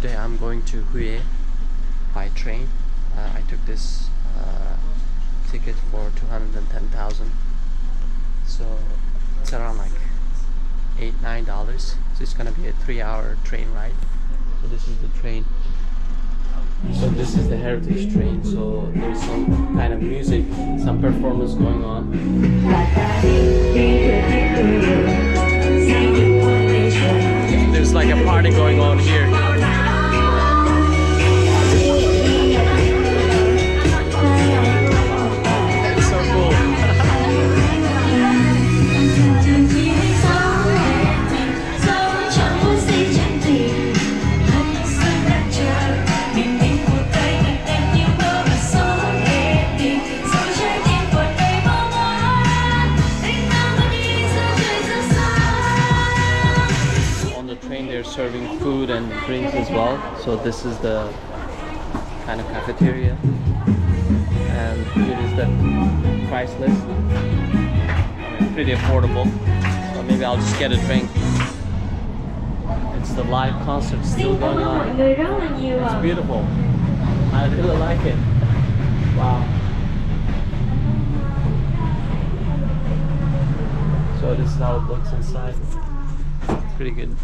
today I'm going to Thie by train. I took this ticket for 210,000, so it's around like $8-9. So it's gonna be a 3-hour train ride. So this is the train. So this is the heritage train. So there's some kind of music, some performance going on. There's like a party going on here. It's so cool. Serving food and drinks as well. So this is the kind of cafeteria, and here is the price list. I mean, pretty affordable. So maybe I'll just get a drink. It's the live concert still going on. It's beautiful. I really like it. Wow. So this is how it looks inside. Pretty good.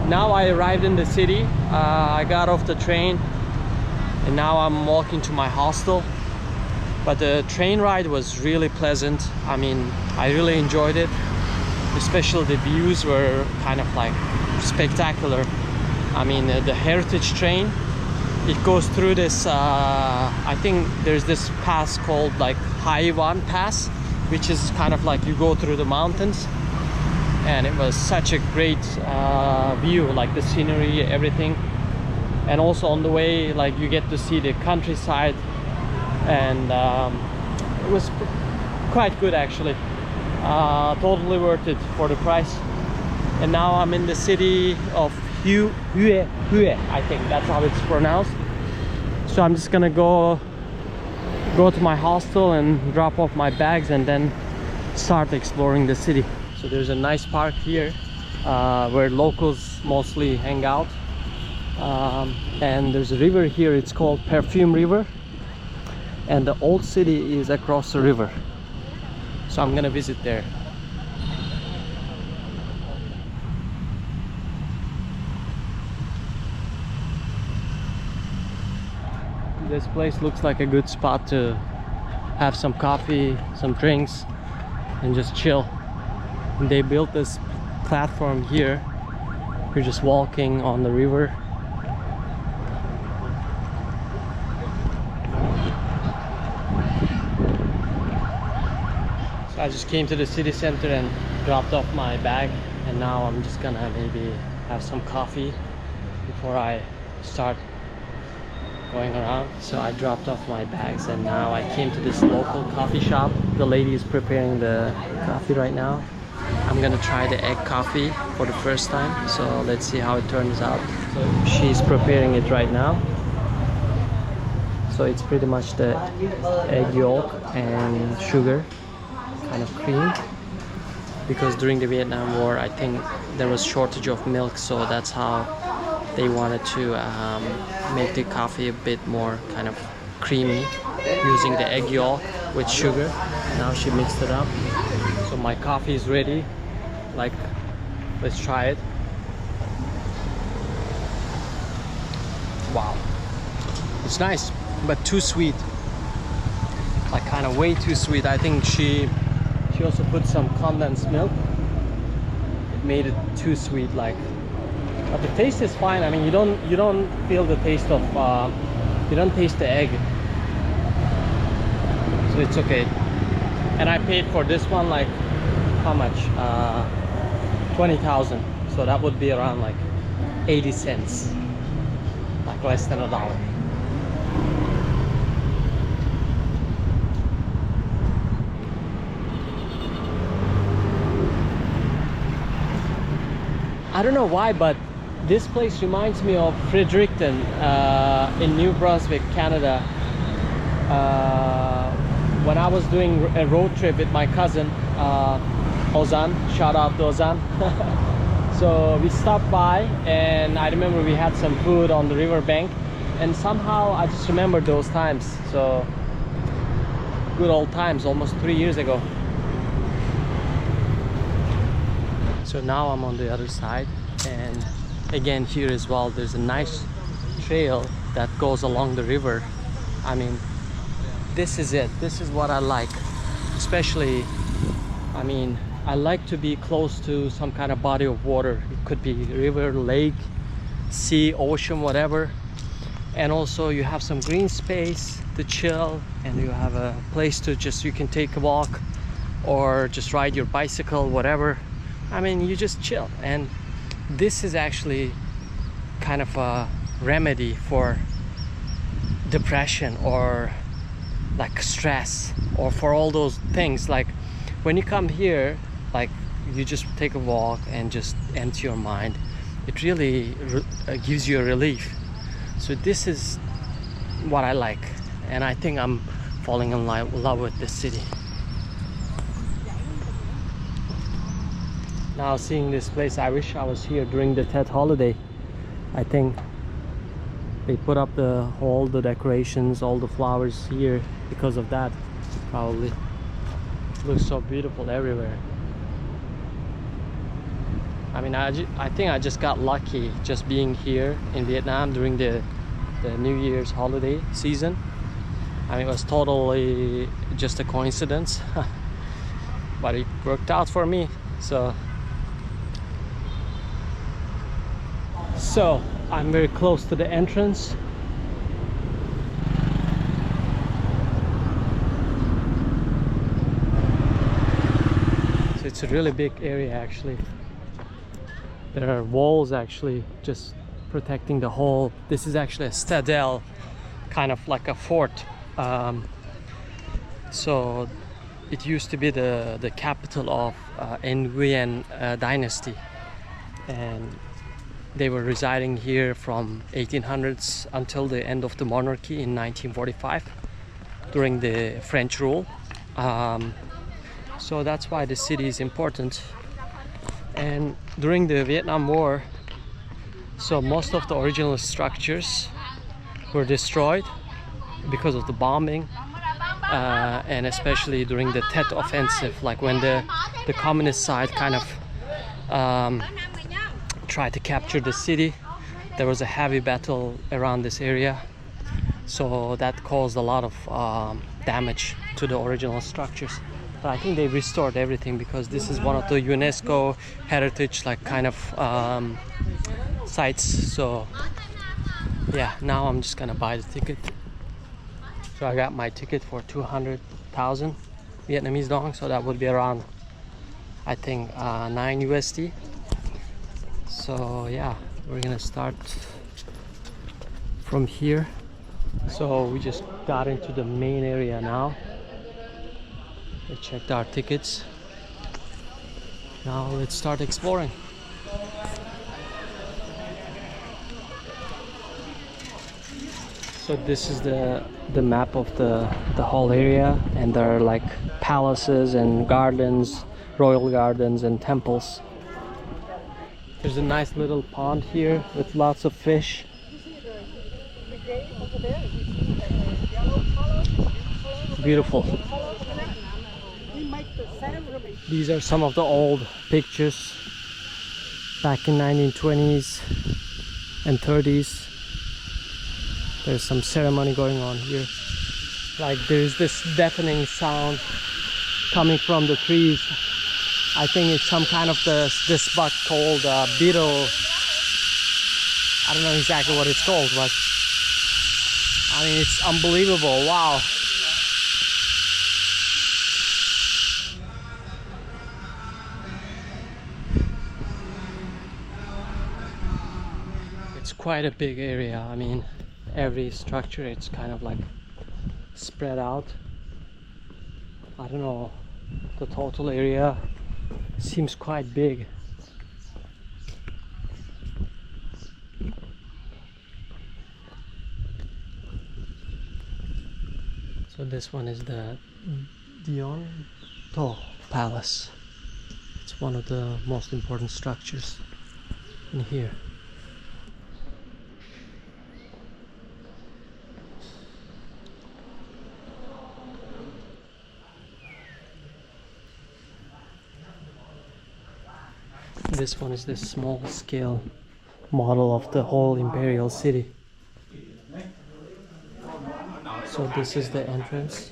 Now I arrived in the city. I got off the train and now I'm walking to my hostel. But the train ride was really pleasant. I mean, I really enjoyed it. Especially the views were kind of like spectacular. I mean, the heritage train, it goes through this, I think there's this pass called like Thie Pass, which is kind of like you go through the mountains. And it was such a great view, like the scenery, everything. And also on the way, like you get to see the countryside, and it was quite good actually. Totally worth it for the price. And now I'm in the city of Thie, I think that's how it's pronounced. So I'm just gonna go to my hostel and drop off my bags and then start exploring the city. So there's a nice park here where locals mostly hang out, and there's a river here. It's called Perfume River, and the old city is across the river, so I'm gonna visit there. This place looks like a good spot to have some coffee, some drinks, and just chill. They built this platform here. You're just walking on the river. So I just came to the city center and dropped off my bag, and now I'm just gonna maybe have some coffee before I start going around. So I dropped off my bags and now I came to this local coffee shop. The lady is preparing the coffee right now. I'm gonna try the egg coffee for the first time, so let's see how it turns out. So she's preparing it right now. So it's pretty much the egg yolk and sugar, kind of cream, because during the Vietnam War I think there was shortage of milk, so that's how they wanted to make the coffee a bit more kind of creamy, using the egg yolk with sugar. Now she mixed it up. So my coffee is ready. Like, let's try it. Wow, it's nice, but too sweet. Like kind of way too sweet. I think she also put some condensed milk. It made it too sweet, like. But the taste is fine. I mean, you don't feel the taste of you don't taste the egg, so it's okay. And I paid for this one like how much? 20,000. So that would be around like 80 cents, like less than $1. I don't know why, but this place reminds me of Fredericton in New Brunswick, Canada. When I was doing a road trip with my cousin, Ozan, shout out to Ozan. So we stopped by, and I remember we had some food on the river bank, and somehow I just remember those times. So good old times, almost 3 years ago. So now I'm on the other side, and again here as well there's a nice trail that goes along the river. I mean, this is it. This is what I like, especially, I mean, I like to be close to some kind of body of water. It could be river, lake, sea, ocean, whatever. And also you have some green space to chill, and you have a place to just, you can take a walk or just ride your bicycle, whatever. I mean, you just chill. And this is actually kind of a remedy for depression or like stress, or for all those things. Like when you come here, like you just take a walk and just empty your mind. It really gives you a relief. So this is what I like, and I think I'm falling in love with this city. Now seeing this place, I wish I was here during the Tet holiday. I think they put up all the decorations, all the flowers here because of that, probably. It looks so beautiful everywhere. I mean, I think I just got lucky just being here in Vietnam during the New Year's holiday season. I mean, it was totally just a coincidence, but it worked out for me. So I'm very close to the entrance. So it's a really big area actually. There are walls actually just protecting the whole. This is actually a citadel, kind of like a fort. So it used to be the capital of Nguyen dynasty, and they were residing here from 1800s until the end of the monarchy in 1945 during the French rule. So that's why the city is important. And during the Vietnam War, so most of the original structures were destroyed because of the bombing, and especially during the Tet offensive, like when the communist side kind of tried to capture the city. There was a heavy battle around this area, so that caused a lot of damage to the original structures. But I think they restored everything because this is one of the UNESCO heritage like kind of sites. So yeah, now I'm just gonna buy the ticket. So I got my ticket for 200,000 Vietnamese dong, so that would be around, I think, 9 USD. So yeah, we're gonna start from here. So we just got into the main area now. We checked our tickets. Now let's start exploring. So this is the map of the whole area, and there are like palaces and gardens, royal gardens and temples. There's a nice little pond here with lots of fish. Beautiful. These are some of the old pictures back in 1920s and 30s. There's some ceremony going on here. Like there's this deafening sound coming from the trees. I think it's some kind of this bug called beetle. I don't know exactly what it's called, but I mean, it's unbelievable. Wow. It's quite a big area. I mean, every structure, it's kind of like spread out. I don't know, the total area seems quite big. So this one is the Dion To Palace. It's one of the most important structures in here. This one is the small scale model of the whole Imperial city. So this is the entrance.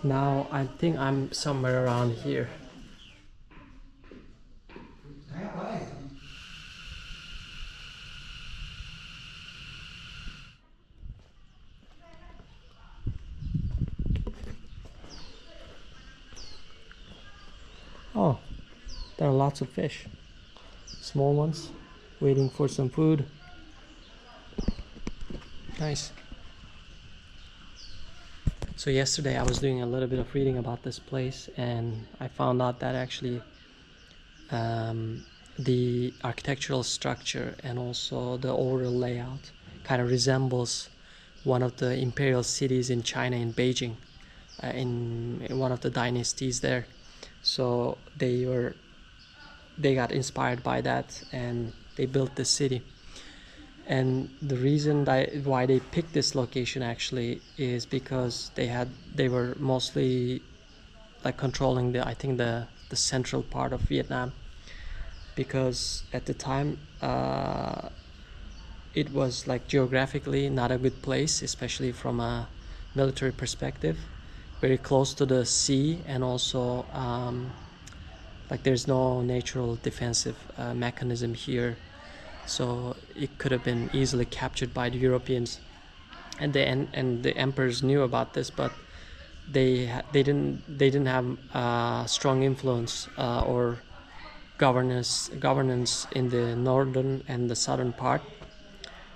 Now I think I'm somewhere around here. Oh, there are lots of fish. Small ones, waiting for some food. Nice. So yesterday I was doing a little bit of reading about this place, and I found out that actually the architectural structure and also the overall layout kind of resembles one of the imperial cities in China, in Beijing, in one of the dynasties there. So they got inspired by that and they built this city. And the reason why they picked this location actually is because they were mostly like controlling the central part of Vietnam, because at the time it was like geographically not a good place, especially from a military perspective, very close to the sea, and also like there's no natural defensive mechanism here. So it could have been easily captured by the Europeans, and the emperors knew about this, but they didn't have strong influence or governance in the northern and the southern part.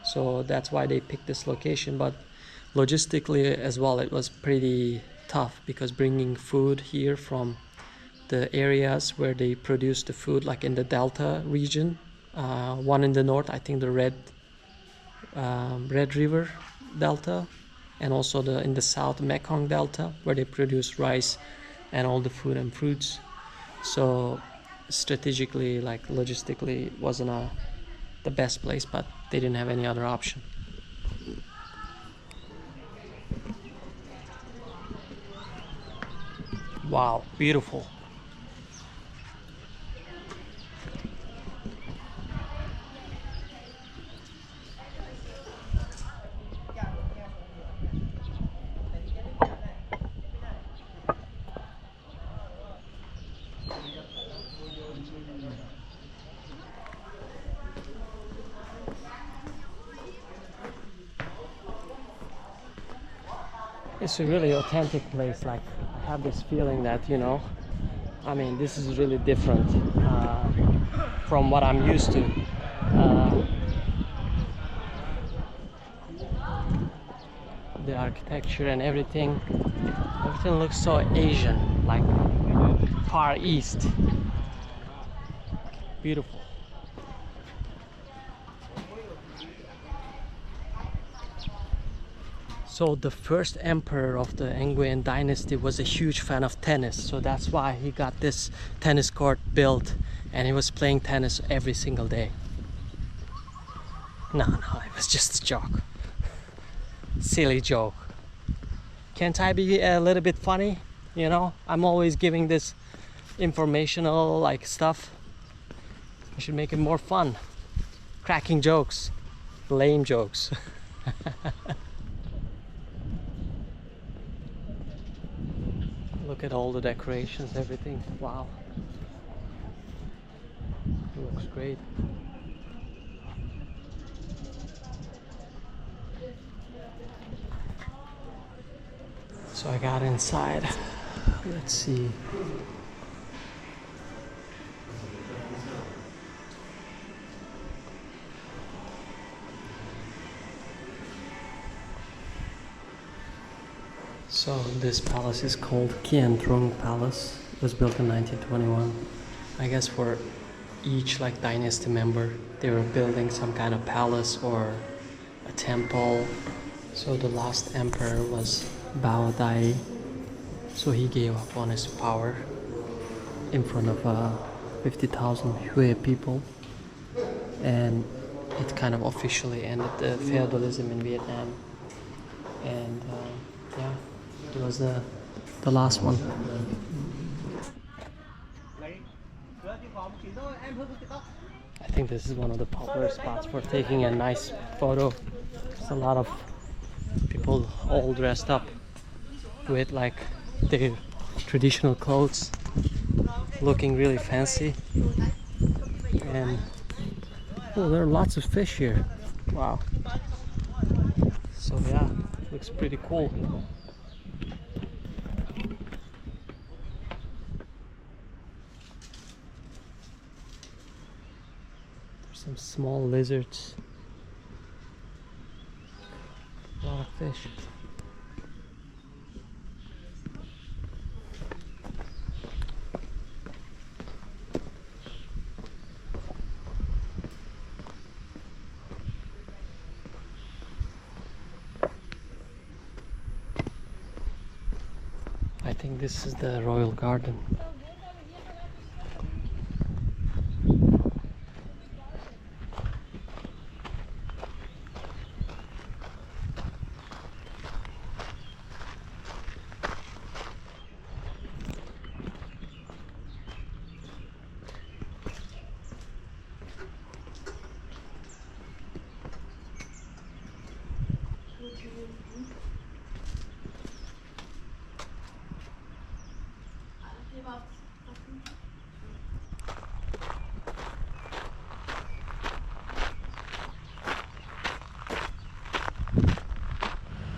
So that's why they picked this location. But logistically as well, it was pretty tough, because bringing food here from the areas where they produce the food, like in the Delta region, one in the north, I think the Red River Delta, and also in the south Mekong Delta, where they produce rice and all the food and fruits. So strategically, like logistically, it wasn't the best place, but they didn't have any other option. Wow, beautiful. It's a really authentic place. Like, I have this feeling that, I mean, this is really different from what I'm used to. The architecture and everything looks so Asian, like Far East. Beautiful. So the first emperor of the Nguyen dynasty was a huge fan of tennis, so that's why he got this tennis court built, and he was playing tennis every single day. No, it was just a joke. Silly joke. Can't I be a little bit funny? I'm always giving this informational like stuff. I should make it more fun. Cracking jokes, lame jokes. Look at all the decorations, everything. Wow. It looks great. So I got inside. Let's see. So this palace is called Kien Trung Palace. It was built in 1921. I guess for each like dynasty member, they were building some kind of palace or a temple. So the last emperor was Thie. So he gave up on his power in front of 50,000 Hue people, and it kind of officially ended the feudalism in Vietnam. And yeah, it was the last one. I think this is one of the popular spots for taking a nice photo. There's a lot of people all dressed up with like their traditional clothes, looking really fancy. And oh, there are lots of fish here. Wow. So yeah, looks pretty cool. There's some small lizards. A lot of fish. I think this is the royal garden.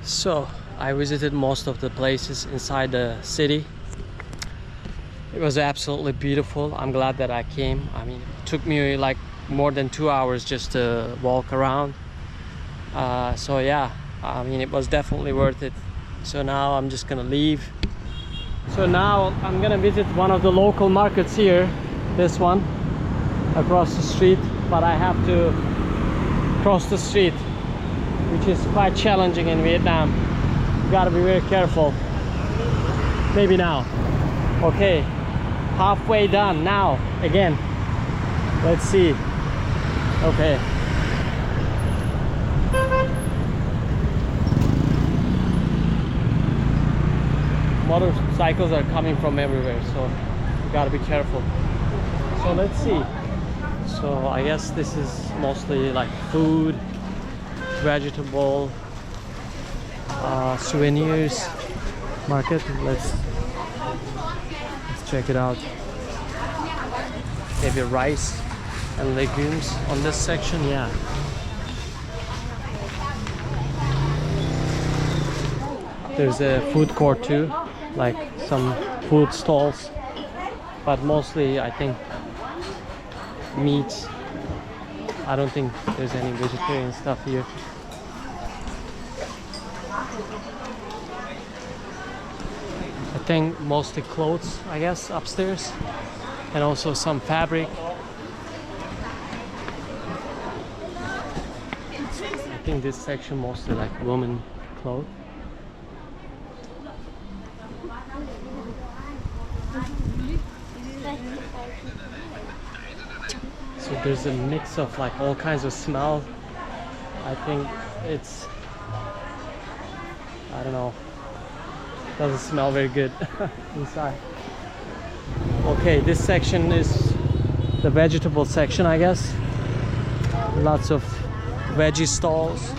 So I visited most of the places inside the city. It was absolutely beautiful. I'm glad that I came. I mean, it took me like more than 2 hours just to walk around. So yeah, I mean, it was definitely worth it. So now I'm just gonna leave. So now I'm gonna visit one of the local markets here, this one across the street, but I have to cross the street, which is quite challenging in Vietnam. You gotta be very careful. Maybe now. Okay, halfway done now. Again, let's see. Okay. Motorcycles are coming from everywhere, so you gotta be careful. So let's see. So I guess this is mostly like food, vegetable, souvenirs market. Let's check it out. Maybe rice and legumes on this section. Yeah. There's a food court too, like some food stalls, but mostly I think meats. I don't think there's any vegetarian stuff here. I think mostly clothes, I guess, upstairs, and also some fabric. I think this section mostly like women clothes. So there's a mix of like all kinds of smell. I think it's, I don't know, doesn't smell very good inside. Okay, this section is the vegetable section, I guess. Lots of veggie stalls.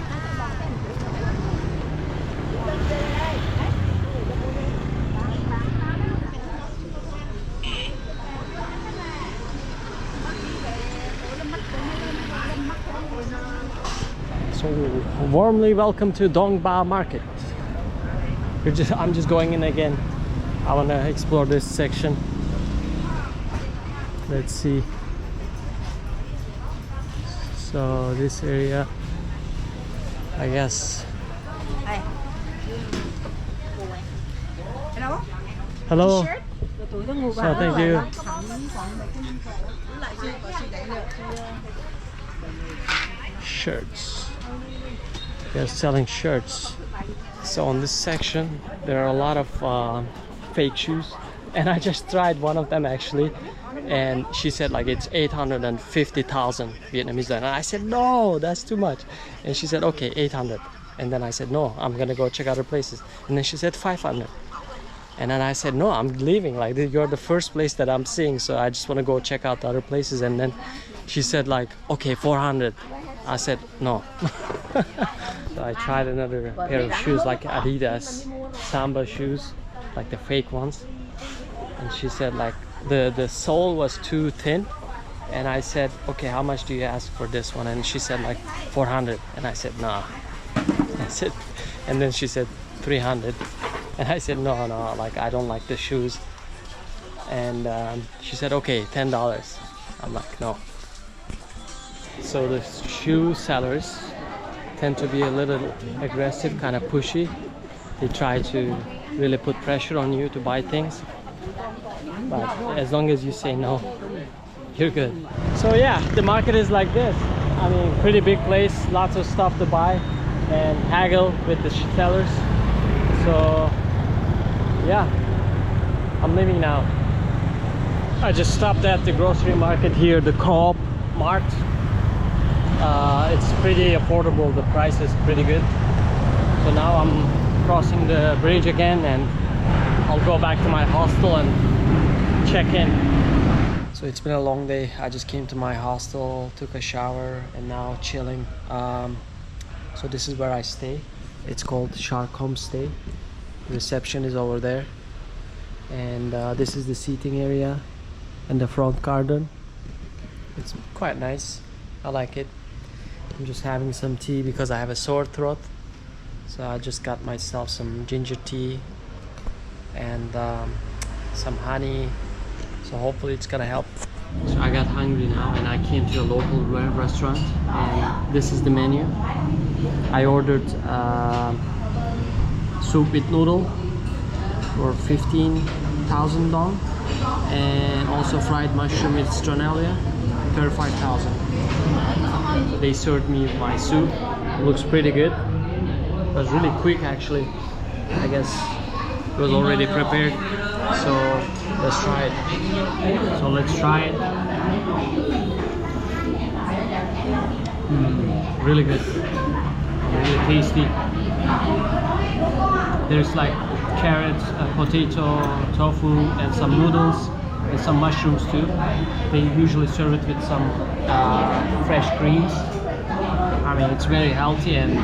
So warmly welcome to Dongba Market. I'm just going in again. I want to explore this section. Let's see. So this area, I guess. Hello. Oh, thank you. Shirts. They're selling shirts. So on this section there are a lot of fake shoes, and I just tried one of them actually, and she said like it's 850,000 Vietnamese, and I said no, that's too much, and she said okay, 800, and then I said no, I'm gonna go check other places, and then she said 500, and then I said no, I'm leaving, like you're the first place that I'm seeing, so I just want to go check out the other places. And then she said like okay, 400. I said no. So I tried another pair of shoes, like Adidas Samba shoes, like the fake ones, and she said like the sole was too thin, and I said okay, how much do you ask for this one? And she said like 400, and I said nah. I said, and then she said 300, and I said no, like I don't like the shoes. And she said okay, $10. I'm like no. So the shoe sellers tend to be a little aggressive, kind of pushy. They try to really put pressure on you to buy things, but as long as you say no, you're good. So yeah, the market is like this. I mean, pretty big place, lots of stuff to buy and haggle with the sellers. So yeah, I'm leaving now. I just stopped at the grocery market here, the Co-op Mart. It's pretty affordable, the price is pretty good. So now I'm crossing the bridge again, and I'll go back to my hostel and check in. So it's been a long day. I just came to my hostel, took a shower, and now chilling. So this is where I stay. It's called Shark Homestay. The reception is over there, and this is the seating area and the front garden. It's quite nice. I like it. I'm just having some tea because I have a sore throat, so I just got myself some ginger tea and some honey, so hopefully it's gonna help. So I got hungry now, and I came to a local restaurant, and this is the menu. I ordered soup with noodle for 15,000 dong, and also fried mushroom with stronella, 35,000. So they served me my soup. Looks pretty good. It was really quick actually. I guess it was already prepared. So let's try it. So let's try it. Really good. Really tasty. There's like carrots, potato, tofu, and some noodles, and some mushrooms too. They usually serve it with some fresh greens. I mean, it's very healthy and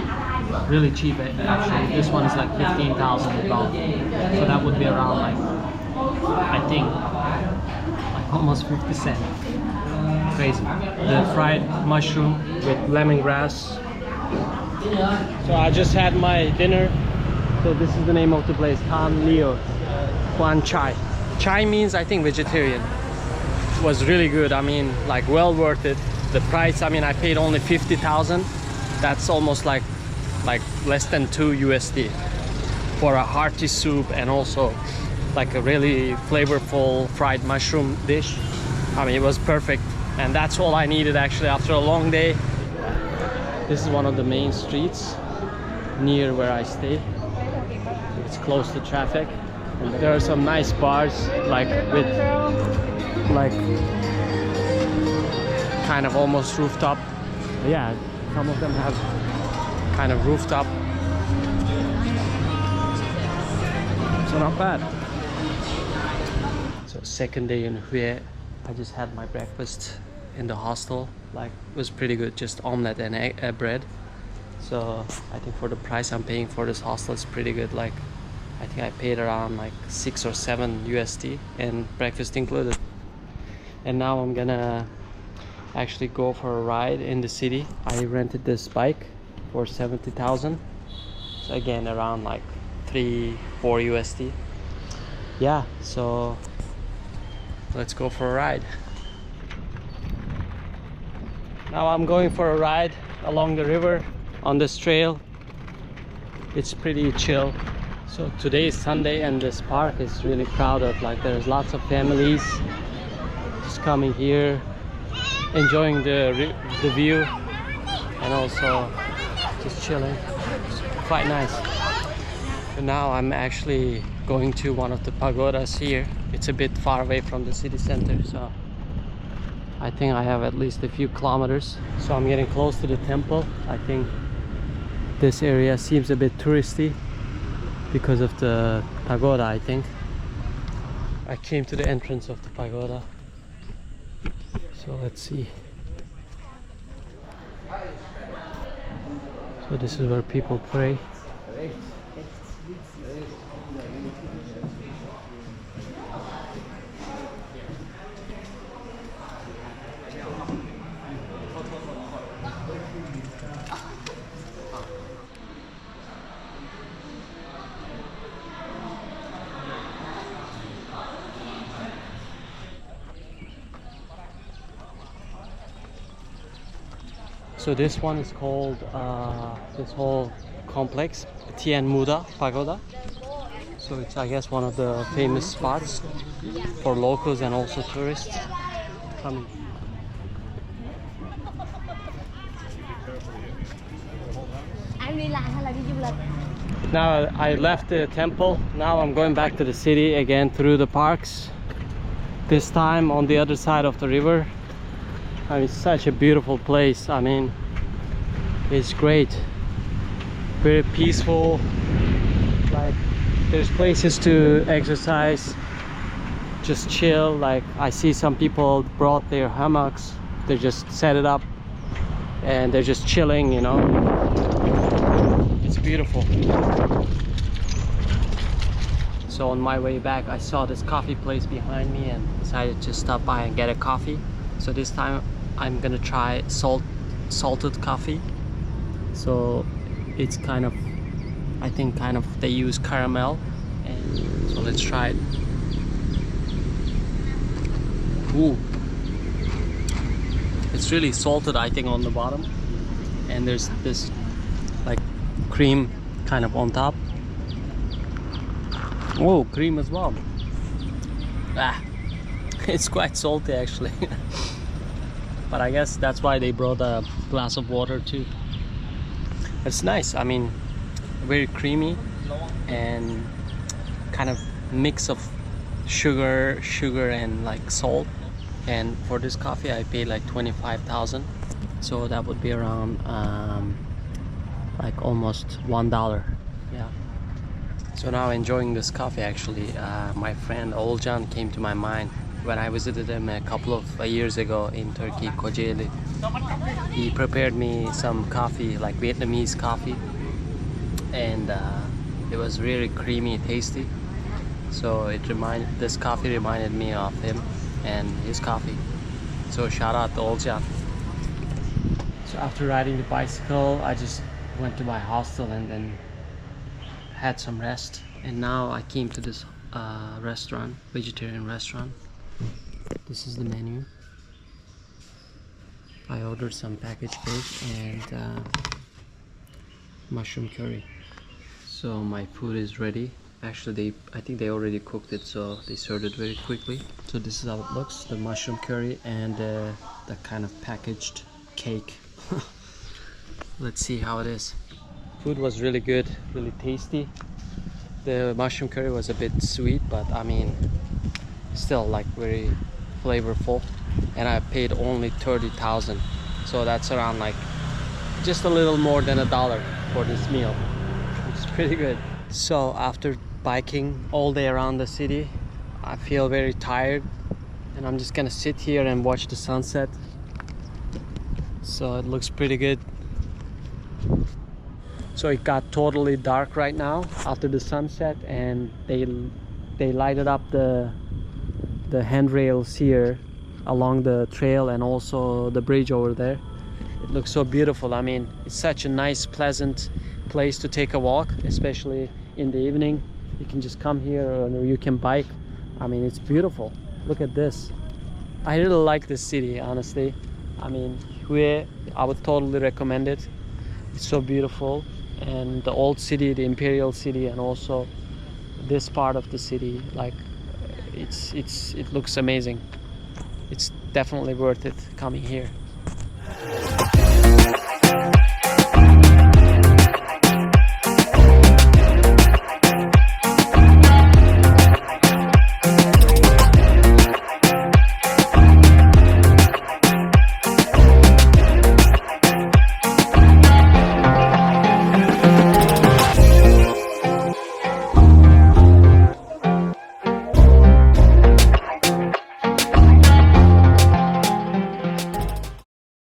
really cheap actually. This one is like 15,000 dong. So that would be around like, I think, like almost 50 cents. Crazy. The fried mushroom with lemongrass. So I just had my dinner. So this is the name of the place, Tan Leo Quan Chai. Chai means, I think, vegetarian. Was really good. I mean, like well worth it. The price, I mean, I paid only 50,000. That's almost like less than 2 USD for a hearty soup, and also like a really flavorful fried mushroom dish. I mean, it was perfect, and that's all I needed actually after a long day. This is one of the main streets near where I stay. It's close to traffic, and there are some nice bars like with like kind of almost rooftop. Yeah, some of them have kind of rooftop, so not bad. So second day in Hue, I just had my breakfast in the hostel. Like, it was pretty good, just omelette and egg, bread. So I think for the price I'm paying for this hostel, it's pretty good. Like, I think I paid around like 6 or 7 USD and breakfast included. And now I'm gonna actually go for a ride in the city. I rented this bike for 70,000. So again, around like 3-4 USD. Yeah, so let's go for a ride. Now I'm going for a ride along the river on this trail. It's pretty chill. So today is Sunday and this park is really crowded. Like there's lots of families just coming here, enjoying the view, and also just chilling. It's quite nice. So now I'm actually going to one of the pagodas here. It's a bit far away from the city center, so I think I have at least a few kilometers. So I'm getting close to the temple. I think this area seems a bit touristy because of the pagoda, I think. I came to the entrance of the pagoda. So let's see. So this is where people pray. So this one is called, this whole complex, Thie Pagoda. So it's, I guess, one of the famous spots for locals and also tourists coming. Now I left the temple. Now I'm going back to the city again through the parks. This time on the other side of the river. I mean, it's such a beautiful place. I mean, it's great, very peaceful. Like there's places to exercise, just chill. Like I see some people brought their hammocks, they just set it up and they're just chilling, you know. It's beautiful. So on my way back I saw this coffee place behind me and decided to stop by and get a coffee. So this time I'm gonna try salted coffee. So it's kind of, I think kind of they use caramel, and so let's try it. Ooh, it's really salted, I think, on the bottom, and there's this like cream kind of on top. Oh, cream as well. It's quite salty actually. But I guess that's why they brought a glass of water too. It's nice. I mean, very creamy and kind of mix of sugar and like salt. And for this coffee I paid like 25,000, so that would be around like almost $1. Yeah. So now enjoying this coffee actually. My friend Olcan came to my mind when I visited him a couple of years ago in Turkey, Kocaeli. He prepared me some coffee, like Vietnamese coffee, and it was really creamy, tasty. So this coffee reminded me of him and his coffee. So shout out to Olcan. So after riding the bicycle, I just went to my hostel and then had some rest. And now I came to this restaurant, vegetarian restaurant. This is the menu. I ordered some packaged fish and mushroom curry. So my food is ready. Actually, I think they already cooked it, so they served it very quickly. So this is how it looks: the mushroom curry and the kind of packaged cake. Let's see how it is. Food was really good, really tasty. The mushroom curry was a bit sweet, but I mean, still like very flavorful. And I paid only 30,000, so that's around like just a little more than $1 for this meal. It's pretty good. So after biking all day around the city, I feel very tired, and I'm just gonna sit here and watch the sunset. So it looks pretty good. So it got totally dark right now after the sunset, and they lighted up the handrails here along the trail and also the bridge over there. It looks so beautiful. I mean, it's such a nice, pleasant place to take a walk, especially in the evening. You can just come here or you can bike. I mean, it's beautiful. Look at this. I really like this city, honestly. I mean, Thie, I would totally recommend it. It's so beautiful. And the old city, the Imperial city, and also this part of the city, like it looks amazing. It's definitely worth it coming here.